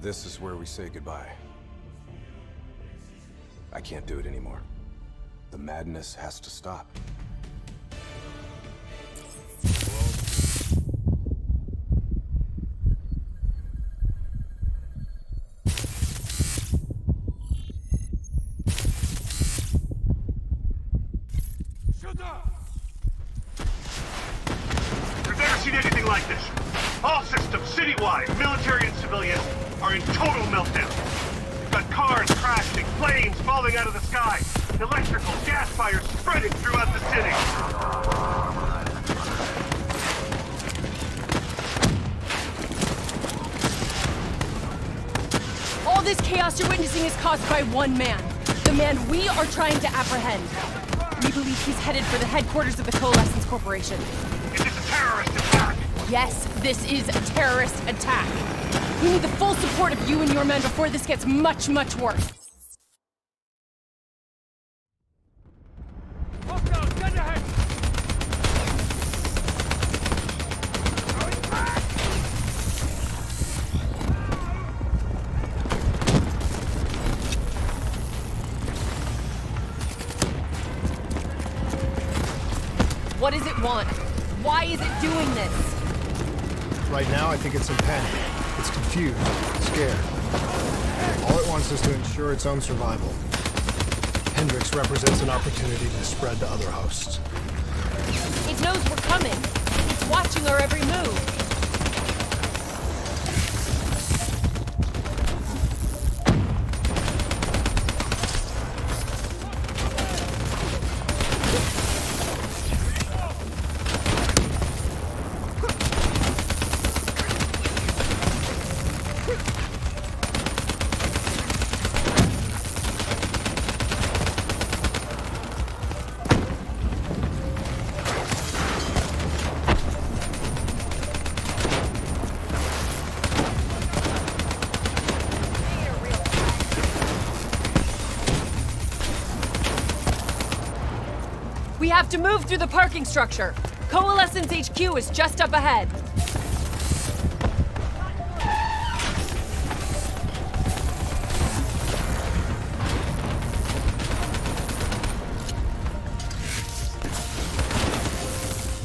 This is where we say goodbye. I can't do it anymore. The madness has to stop. I've never seen anything like this. All systems, citywide, military and civilian, are in total meltdown. We've got cars crashing, planes falling out of the sky, electrical, gas fires spreading throughout the city. All this chaos you're witnessing is caused by one man. The man we are trying to apprehend. We believe he's headed for the headquarters of the Coalescence Corporation. Is this a terrorist attack? Yes, this is a terrorist attack. We need the full support of you and your men before this gets much, much worse. What does it want? Why is it doing this? Right now, I think it's in panic. It's confused, scared. All it wants is to ensure its own survival. Hendrix represents an opportunity to spread to other hosts. It knows we're coming. It's watching our every move. We have to move through the parking structure. Coalescence HQ is just up ahead.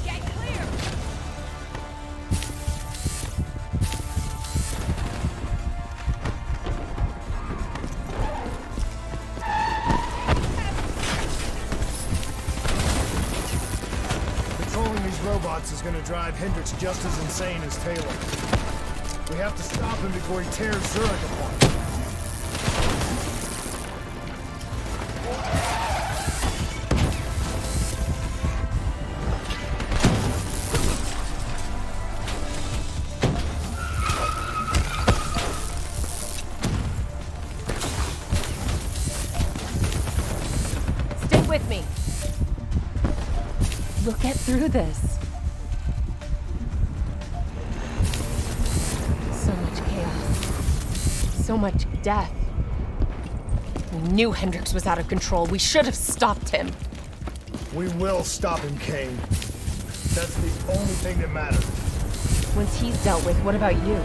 Get clear! Controlling these robots is gonna drive Hendrix just as insane as Taylor. We have to stop him before he tears Zurich apart. Stay with me. We'll get through this. So much chaos. So much death. We knew Hendrix was out of control. We should have stopped him. We will stop him, Kane. That's the only thing that matters. Once he's dealt with, what about you?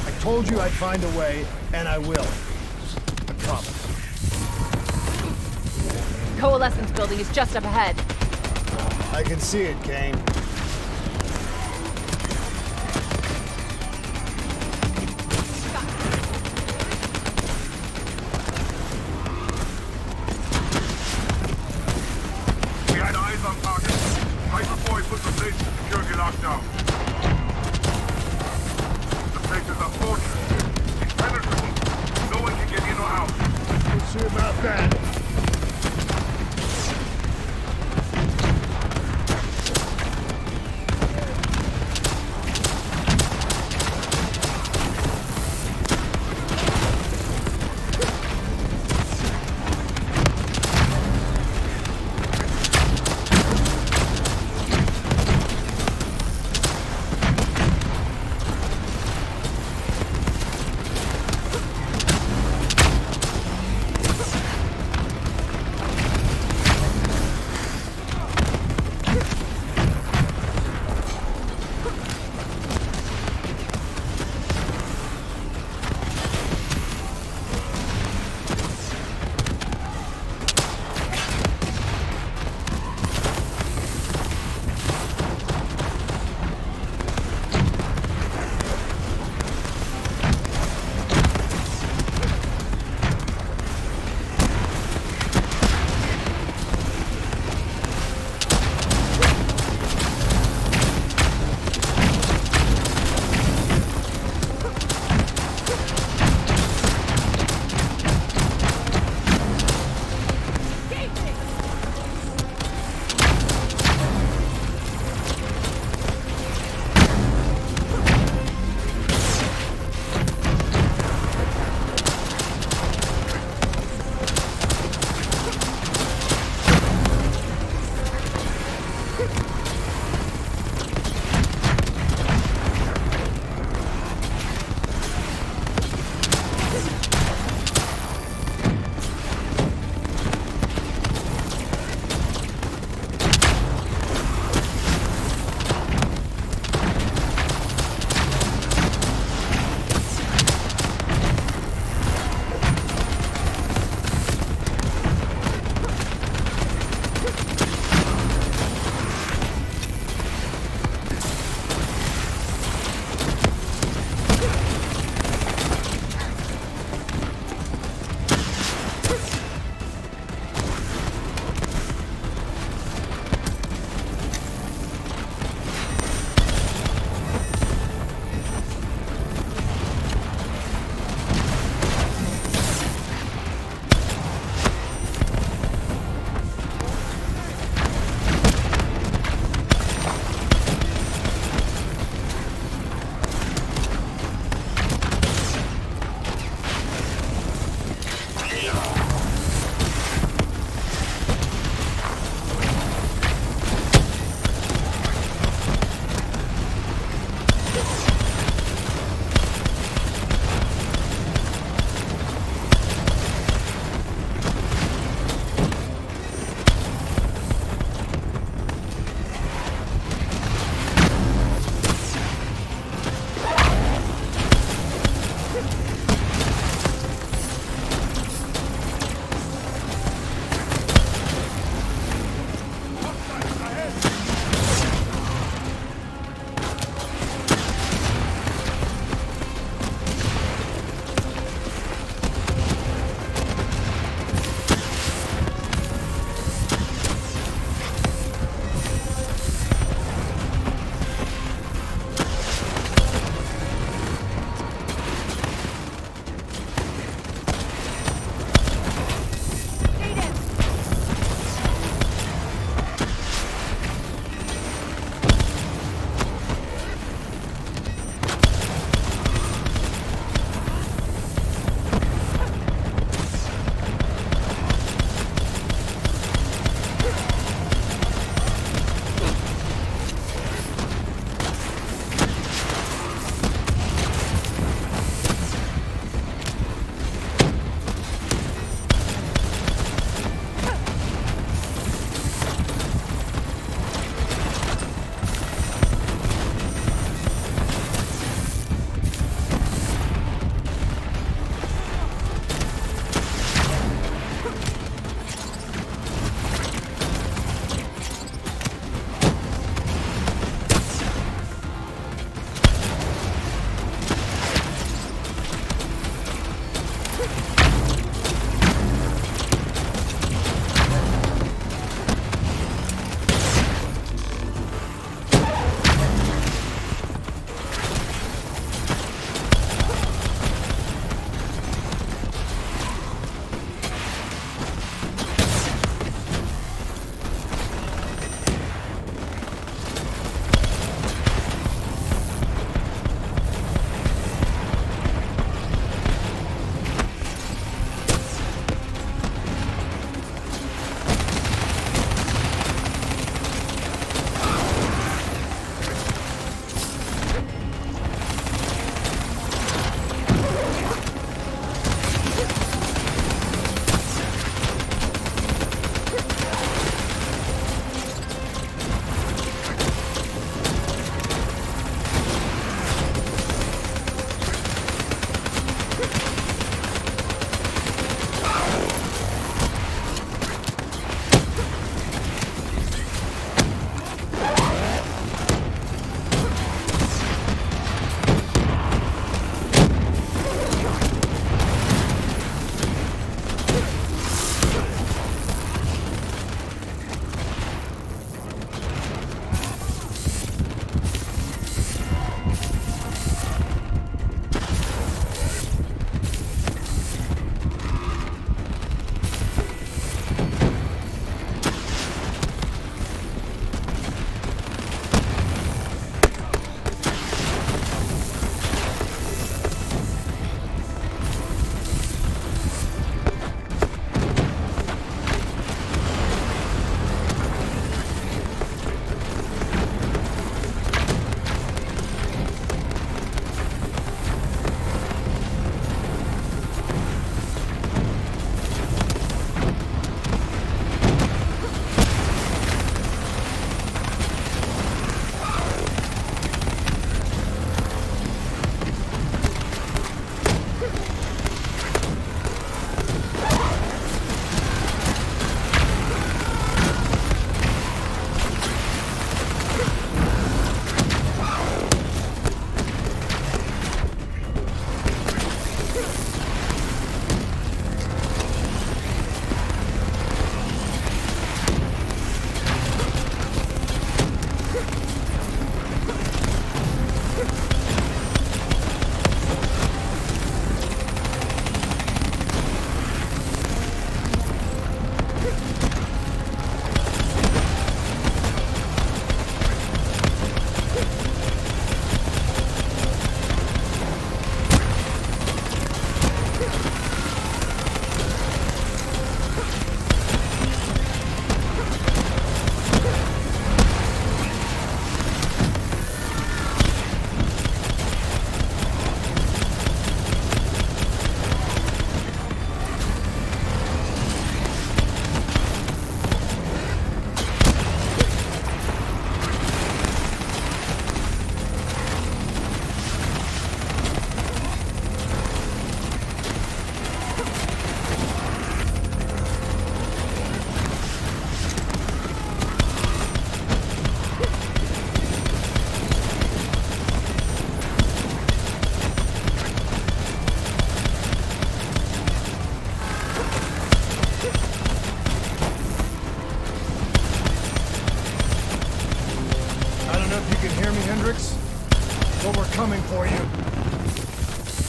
I told you I'd find a way, and I will. I promise. Coalescence building is just up ahead. I can see it, Kane. We had eyes on target. Right before he put the place in security lockdown. The place is a fortress. It's penetrable. No one can get in or out. We'll see about that.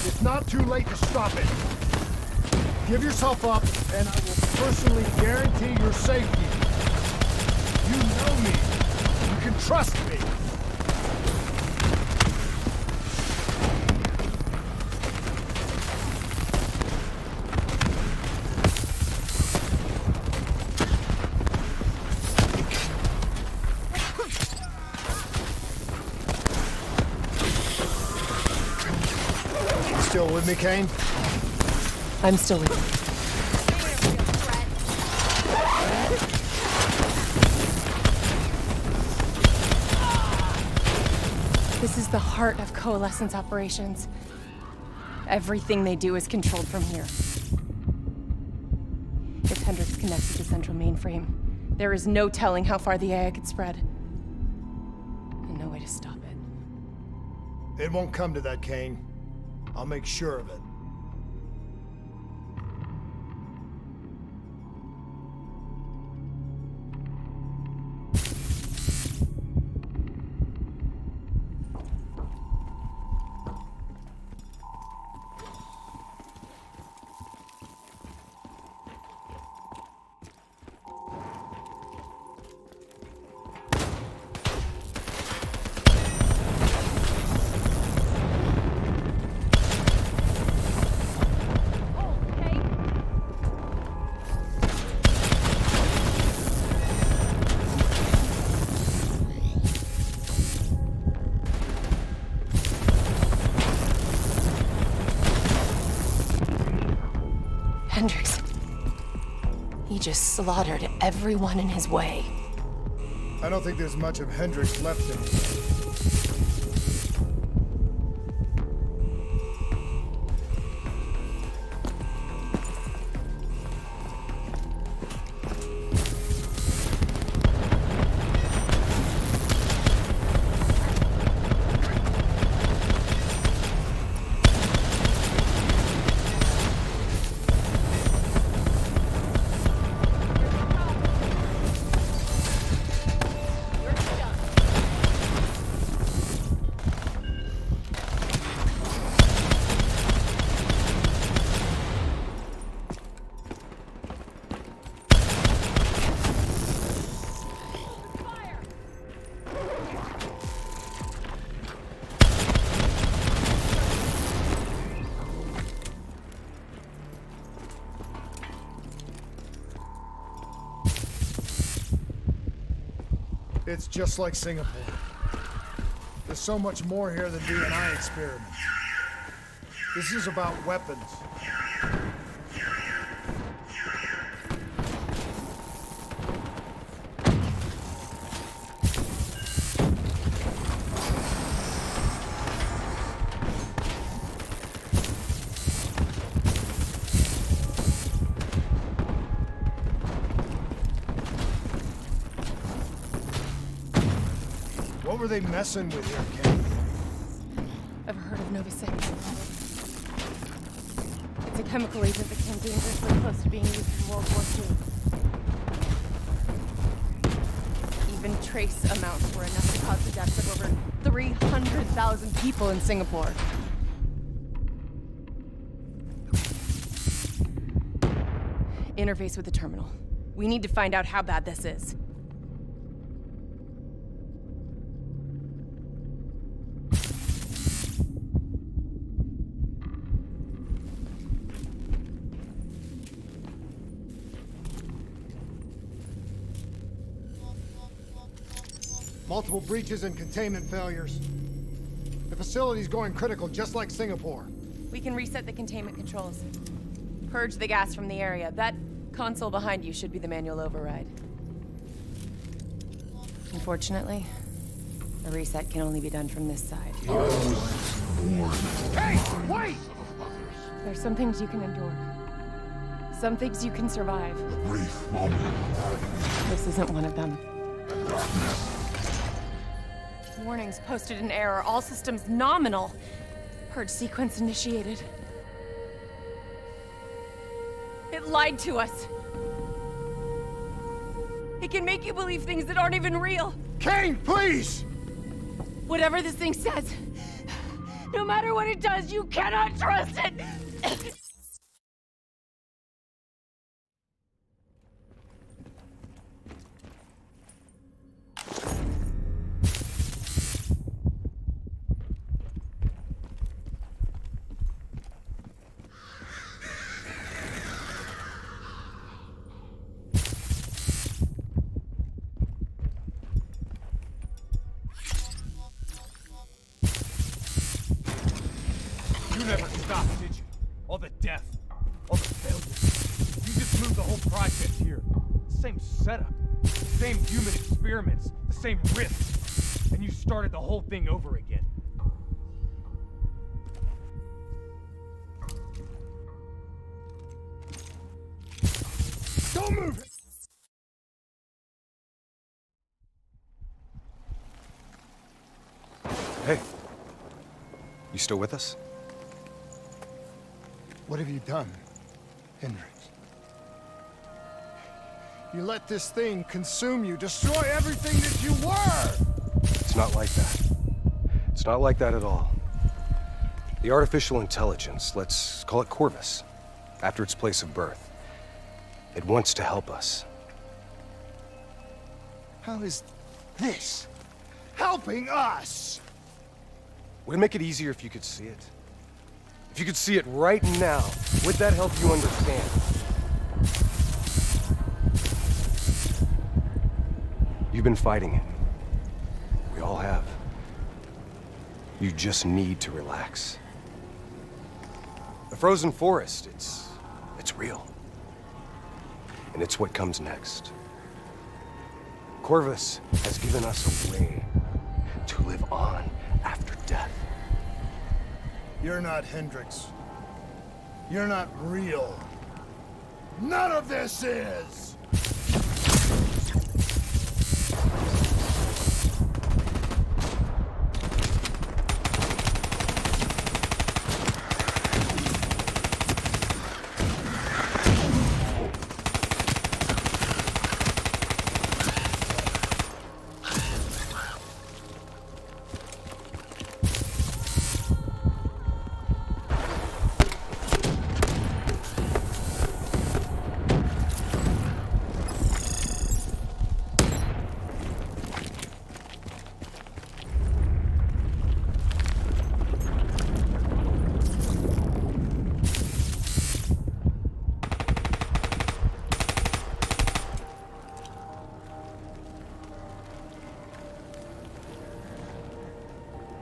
It's not too late to stop it. Give yourself up, and I will personally guarantee your safety. You know me. You can trust me. Still with me, Kane? I'm still with you. This is the heart of Coalescence operations. Everything they do is controlled from here. If Hendricks connects with the central mainframe, there is no telling how far the AI could spread. And no way to stop it. It won't come to that, Kane. I'll make sure of it. Hendricks. He just slaughtered everyone in his way. I don't think there's much of Hendricks left in me. It's just like Singapore. There's so much more here than D&I experiments. This is about weapons. What were they messing with here, Ken? Ever heard of Nova 6? It's a chemical agent that came dangerously close to being used in World War II. Even trace amounts were enough to cause the deaths of over 300,000 people in Singapore. Interface with the terminal. We need to find out how bad this is. Multiple breaches and containment failures. The facility's going critical, just like Singapore. We can reset the containment controls. Purge the gas from the area. That console behind you should be the manual override. Unfortunately, a reset can only be done from this side. Hey, wait! There's some things you can endure. Some things you can survive. This isn't one of them. Warnings posted in error. All systems nominal. Purge sequence initiated. It lied to us. It can make you believe things that aren't even real. Kane, please! Whatever this thing says, No matter what it does, you cannot trust it! You never stopped, did you? All the death, all the failure. You just moved the whole project here. Same setup, same human experiments, the same risks. And you started the whole thing over again. Don't move! Hey. You still with us? What have you done, Hendricks? You let this thing consume you, destroy everything that you were! It's not like that. It's not like that at all. The artificial intelligence, let's call it Corvus, after its place of birth. It wants to help us. How is this helping us? Would it make it easier if you could see it? If you could see it right now, would that help you understand? You've been fighting it. We all have. You just need to relax. The frozen forest, it's real. And it's what comes next. Corvus has given us a way to live on after death. You're not Hendricks. You're not real. None of this is!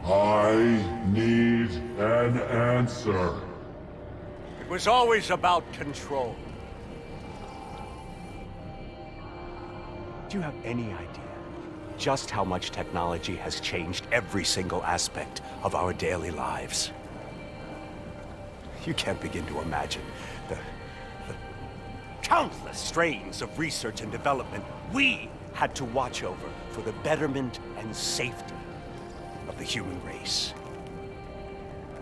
I need an answer. It was always about control. Do you have any idea just how much technology has changed every single aspect of our daily lives? You can't begin to imagine the countless strains of research and development we had to watch over for the betterment and safety of the human race.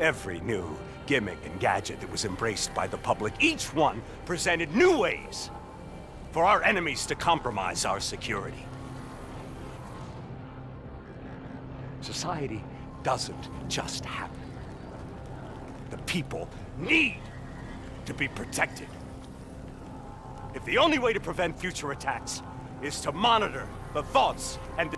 Every new gimmick and gadget that was embraced by the public, each one presented new ways for our enemies to compromise our security. Society doesn't just happen. The people need to be protected. If the only way to prevent future attacks is to monitor the thoughts and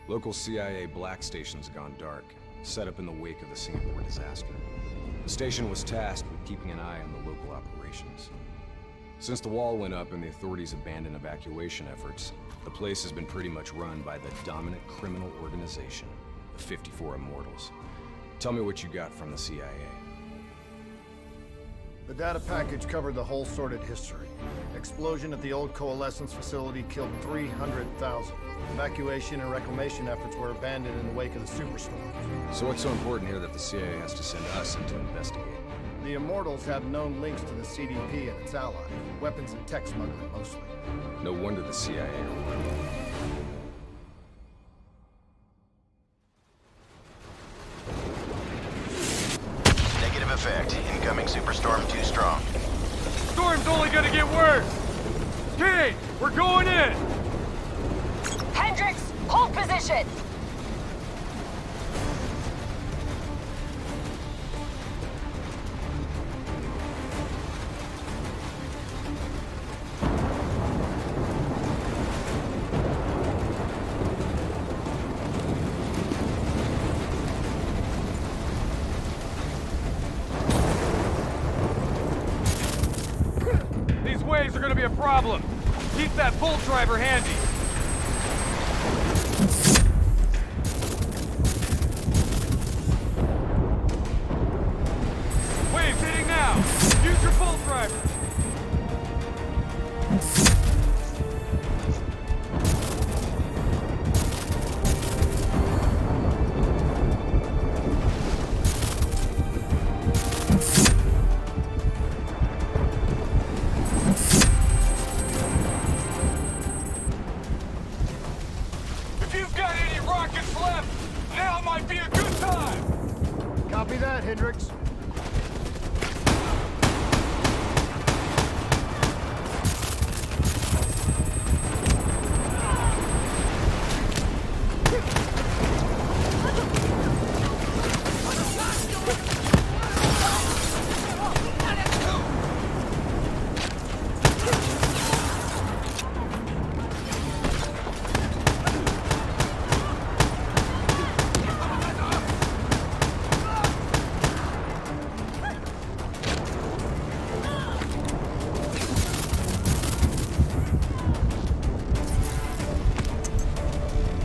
Local CIA black station's gone dark, set up in the wake of the Singapore disaster. The station was tasked with keeping an eye on the local operations. Since the wall went up and the authorities abandoned evacuation efforts, the place has been pretty much run by the dominant criminal organization, the 54 Immortals. Tell me what you got from the CIA. The data package covered the whole sordid history. Explosion at the old Coalescence facility killed 300,000. Evacuation and reclamation efforts were abandoned in the wake of the superstorms. So what's so important here that the CIA has to send us in to investigate? The Immortals have known links to the CDP and its allies. Weapons and tech smuggling, mostly. No wonder the CIA are worried. Negative effect. Incoming superstorm too strong. Storm's only gonna get worse! Kane, we're going in! Hendricks, hold position! These waves are gonna be a problem. Keep that bolt driver handy. Waves hitting now. Use your bolt driver. If you've got any rockets left, now might be a good time. Copy that, Hendricks.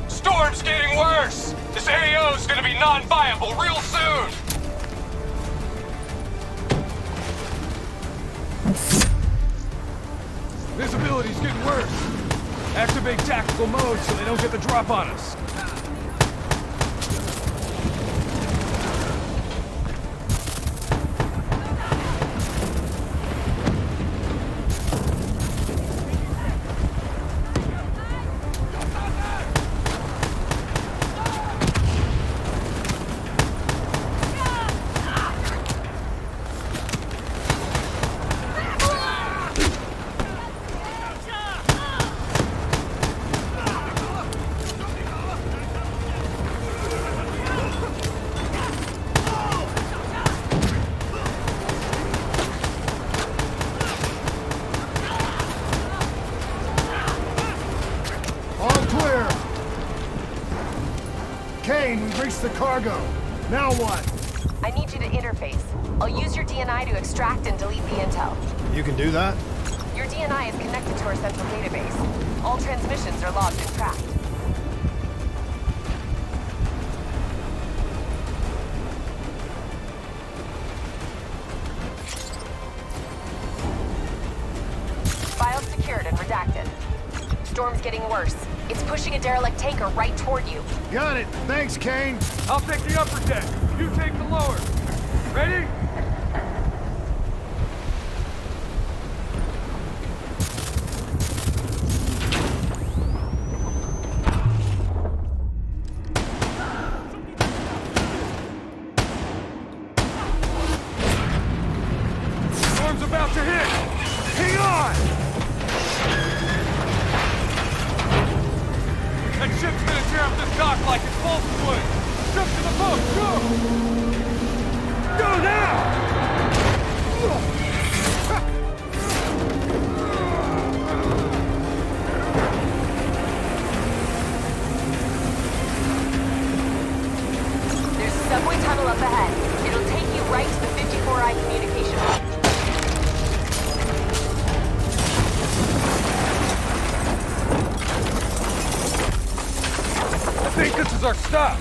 Storm's getting worse! This AO's gonna be non-viable real soon! Visibility's getting worse. Activate tactical mode so they don't get the drop on us. All clear! Kane, we've reached the cargo. Now what? I need you to interface. I'll use your DNI to extract and delete the intel. You can do that? Your DNI is connected to our central database. All transmissions are logged and tracked. Files secured and redacted. Storm's getting worse. It's pushing a derelict tanker right toward you. Got it. Thanks, Kane. I'll take the upper deck. You take the lower. Ready? Storm's about to hit! Hang on! That ship's gonna tear up this dock like it's balsa wood! Jump to the boat, go! Go now! There's a subway tunnel up ahead. It'll take you right to the 54I communication hub. I think this is our stop!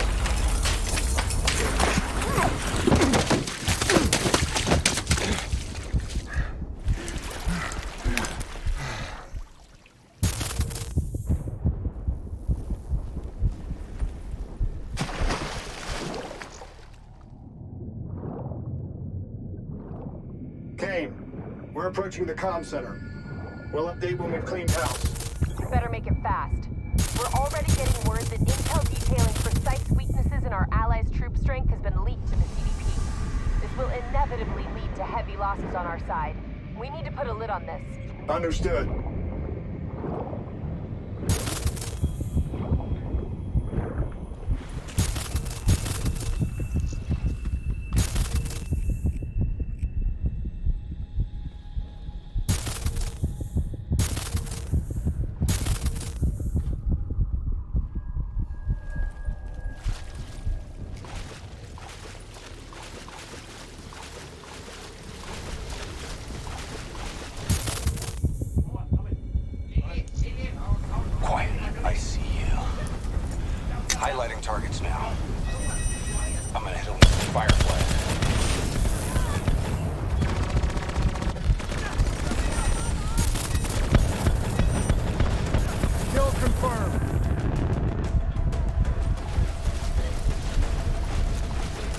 We're approaching the comm center. We'll update when we've cleaned house. You better make it fast. We're already getting word that intel detailing precise weaknesses in our allies' troop strength has been leaked to the CDP. This will inevitably lead to heavy losses on our side. We need to put a lid on this. Understood. Highlighting targets now. I'm gonna hit them with a firefly. Kill confirmed.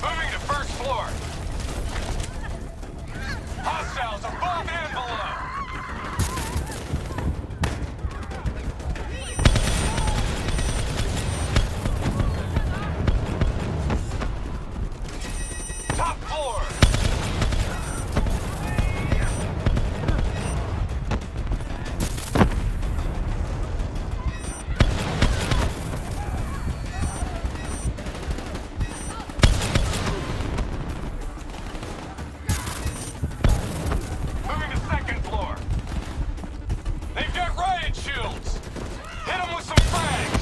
Moving to first floor. Hostiles above and below. Top floor. Moving to second floor. They've got riot shields. Hit them with some frags.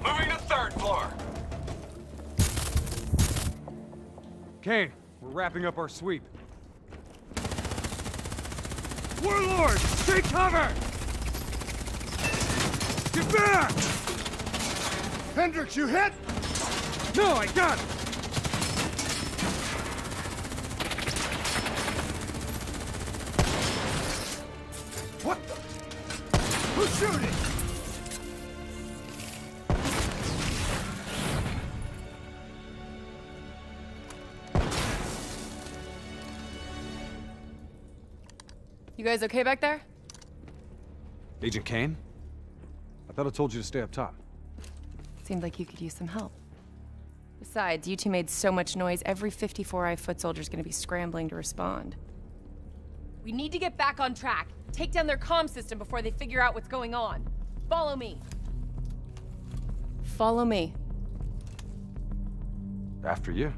Moving to third floor. Kane, we're wrapping up our sweep. Warlord, take cover! Get back! Hendricks, you hit? No, I got it! What the? Who's shooting? You guys okay back there? Agent Kane? I thought I told you to stay up top. Seemed like you could use some help. Besides, you two made so much noise, every 54i foot soldier's gonna be scrambling to respond. We need to get back on track. Take down their comm system before they figure out what's going on. Follow me. Follow me. After you.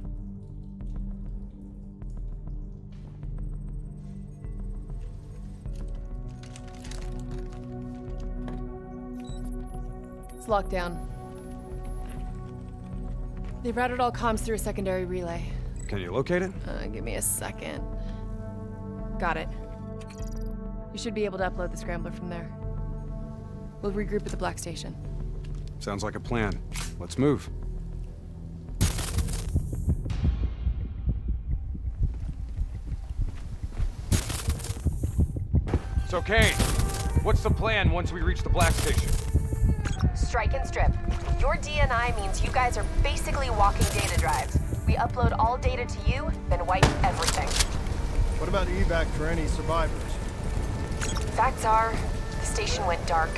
It's locked down. They routed all comms through a secondary relay. Can you locate it? Give me a second. Got it. You should be able to upload the scrambler from there. We'll regroup at the Black Station. Sounds like a plan. Let's move. So, Kane, what's the plan once we reach the Black Station? Strike and strip. Your DNI means you guys are basically walking data drives. We upload all data to you, then wipe everything. What about evac for any survivors? Facts are, the station went dark.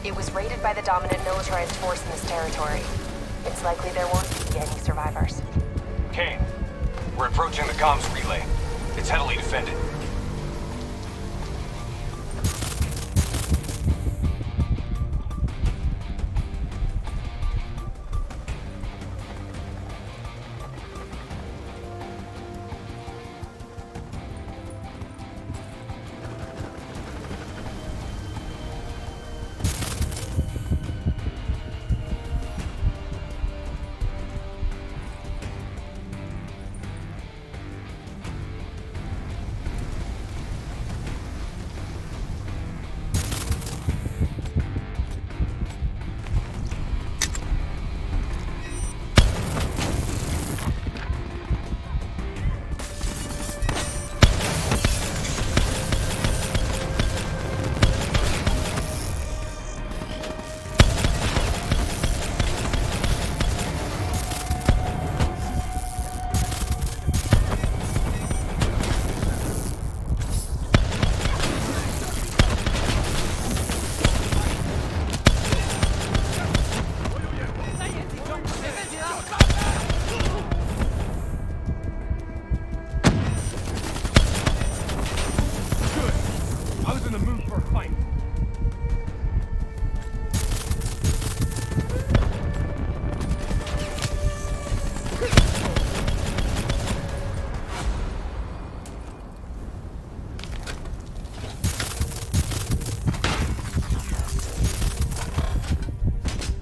It was raided by the dominant militarized force in this territory. It's likely there won't be any survivors. Kane, we're approaching the comms relay. It's heavily defended.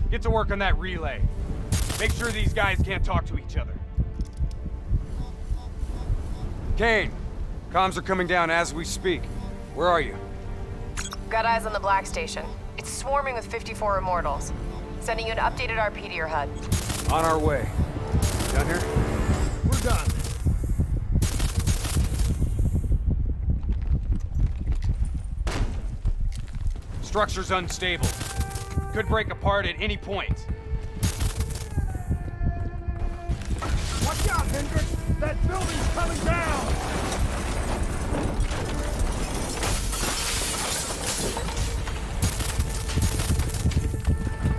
Get to work on that relay. Make sure these guys can't talk to each other. Kane, comms are coming down as we speak. Where are you? Got eyes on the Black Station. It's swarming with 54 immortals. Sending you an updated RP to your HUD. On our way. Done here? We're done. Structure's unstable. Could break apart at any point. Watch out, Hendricks! That building's coming down!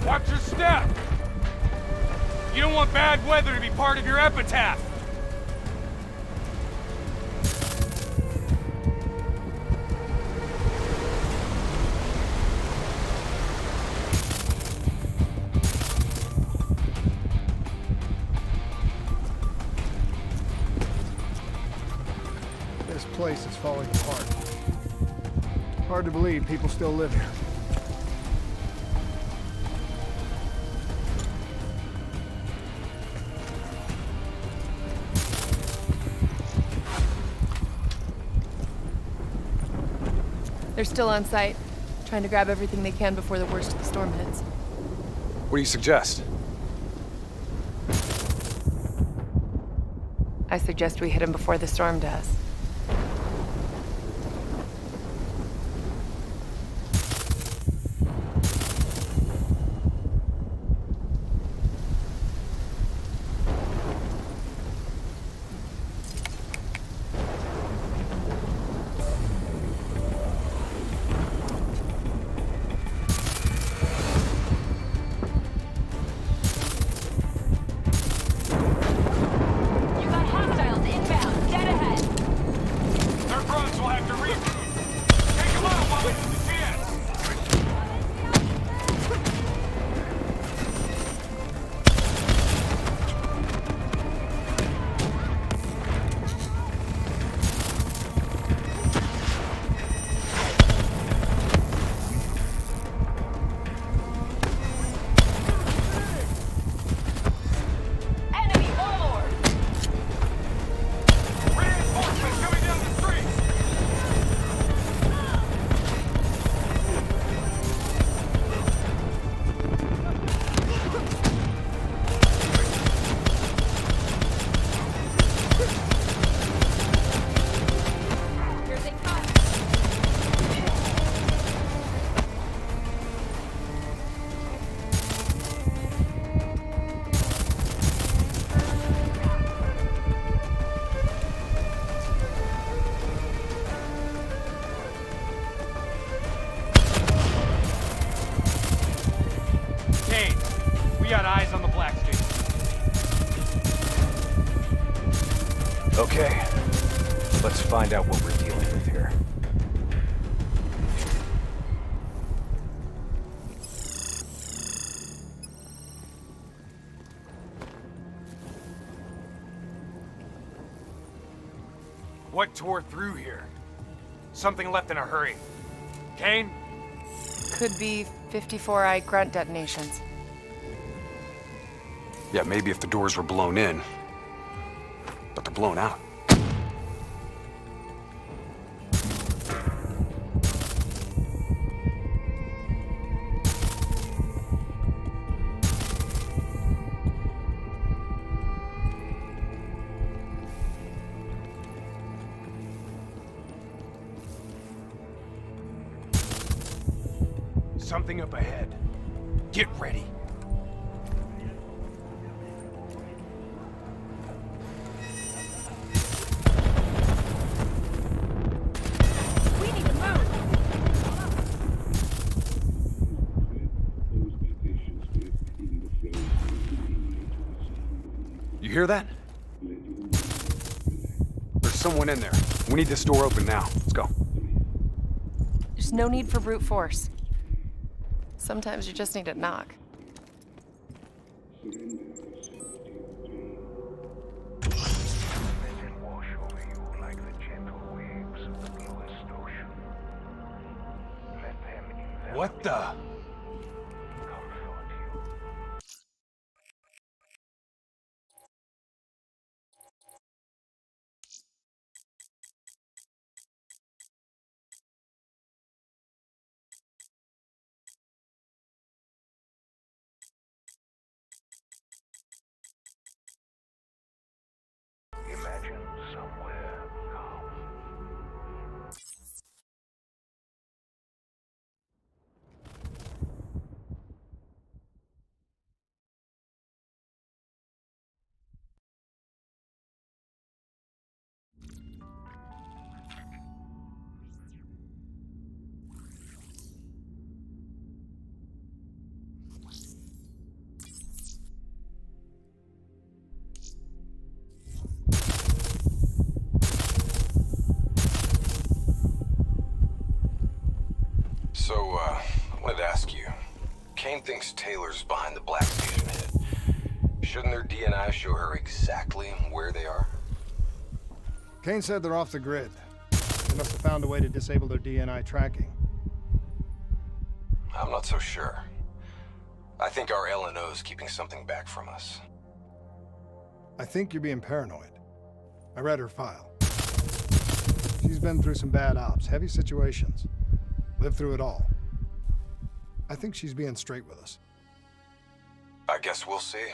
Watch your step! You don't want bad weather to be part of your epitaph! This place is falling apart. Hard to believe people still live here. They're still on site, trying to grab everything they can before the worst of the storm hits. What do you suggest? I suggest we hit them before the storm does. You got hostiles inbound, dead ahead. We got eyes on the Black Station. Okay. Let's find out what we're dealing with here. What tore through here? Something left in a hurry. Kane? Could be 54I grunt detonations. Yeah, maybe if the doors were blown in. But they're blown out. Something up ahead. Get ready. We need to move! You hear that? There's someone in there. We need this door open now. Let's go. There's no need for brute force. Sometimes you just need to knock. What the? Imagine somewhere calm. So, I wanted to ask you. Kane thinks Taylor's behind the Black Station hit. Shouldn't their DNI show her exactly where they are? Kane said they're off the grid. They must have found a way to disable their DNI tracking. I'm not so sure. I think our LNO's keeping something back from us. I think you're being paranoid. I read her file. She's been through some bad ops, heavy situations. Lived through it all. I think she's being straight with us. I guess we'll see.